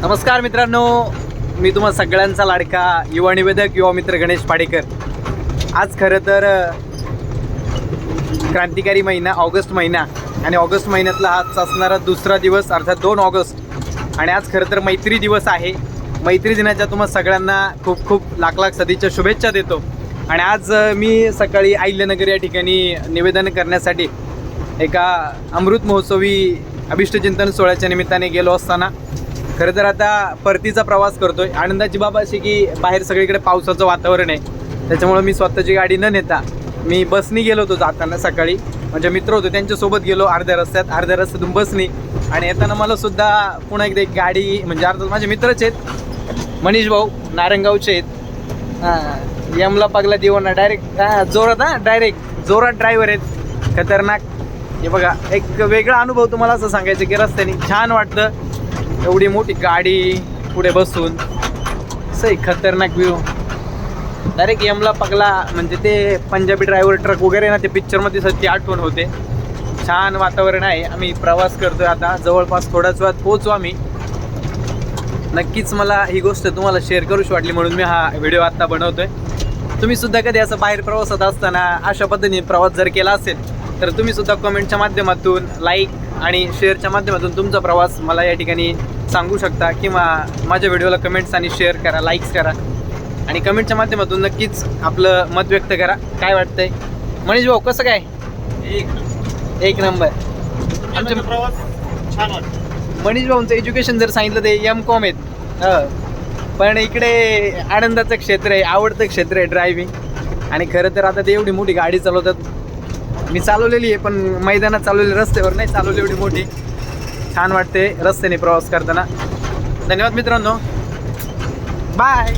नमस्कार मित्रांनो, मी तुम्हा सगळ्यांचा लाडका युवा निवेदक युवा मित्र गणेश पाडेकर। आज खरं तर क्रांतिकारी महिना ऑगस्ट महिना आणि ऑगस्ट महिन्यातला हाच असणारा दुसरा दिवस अर्थात 2 ऑगस्ट आणि आज खरं तर मैत्री दिवस आहे। मैत्री दिनाच्या तुम्हा सगळ्यांना खूप खूप लाख लाख सदिच्छा शुभेच्छा देतो। आणि आज मी सकाळी अहिल्यानगर या ठिकाणी निवेदन करण्यासाठी एका अमृत महोत्सवी अभिष्टचिंतन सोहळ्याच्या निमित्ताने गेलो असताना खरं तर आता परतीचा प्रवास करतोय। आनंदाची बाब अशी की बाहेर सगळीकडे पावसाचं वातावरण आहे, त्याच्यामुळे मी स्वतःची गाडी न नेता मी बसनी गेलो होतो। जाताना सकाळी म्हणजे मित्र होते त्यांच्यासोबत गेलो अर्ध्या रस्त्यातून बसनी, आणि येताना मला सुद्धा पुन्हा एकदा एक गाडी म्हणजे अर्थात माझे मित्रच आहेत, मनीष भाऊ नारंगावचे आहेत। यमला पगला देवांना डायरेक्ट जोरात ड्रायव्हर आहेत, खतरनाक। हे बघा एक वेगळा अनुभव तुम्हाला असं सांगायचं की रस्त्याने छान वाटतं, एवढी मोठी गाडी पुढे बसून सही खतरनाक व्ह्यू। डायरेक्ट यमला पगला म्हणजे ते पंजाबी ड्रायव्हर ट्रक वगैरे ना, ते पिक्चरमध्ये सध्या आठवण होते। छान वातावरण आहे। आम्ही प्रवास करतोय आता, जवळपास थोड्याच वेळात पोहोचू आम्ही। नक्कीच मला ही गोष्ट तुम्हाला शेअर करूशी वाटली म्हणून मी हा व्हिडिओ आत्ता बनवतोय। तुम्ही सुद्धा कधी असं बाहेर प्रवासात असताना अशा पद्धतीने प्रवास जर केला असेल तर तुम्ही सुद्धा कमेंटच्या माध्यमातून, लाईक आणि शेअरच्या माध्यमातून तुमचा प्रवास मला या ठिकाणी सांगू शकता, किंवा माझ्या व्हिडिओला कमेंट्स आणि शेअर करा, लाईक्स करा आणि कमेंटच्या माध्यमातून नक्कीच आपलं मत व्यक्त करा। काय वाटतंय मनीष भाऊ, कसं काय? एक नंबर। आमचे प्रवास छान वाटतो। मनीष भाऊंचं एज्युकेशन जर सांगितलं ते M.Com आहेत, पण इकडे आनंदाचं क्षेत्र आहे, आवडतं क्षेत्र आहे ड्रायव्हिंग। आणि खरं तर आता ते एवढी मोठी गाडी चालवतात, मी चालवलेली आहे पण मैदानात चालवलेली, रस्त्यावर नाही चालवली एवढी मोठी। छान वाटते रस्त्याने प्रवास करताना। धन्यवाद मित्रांनो, बाय।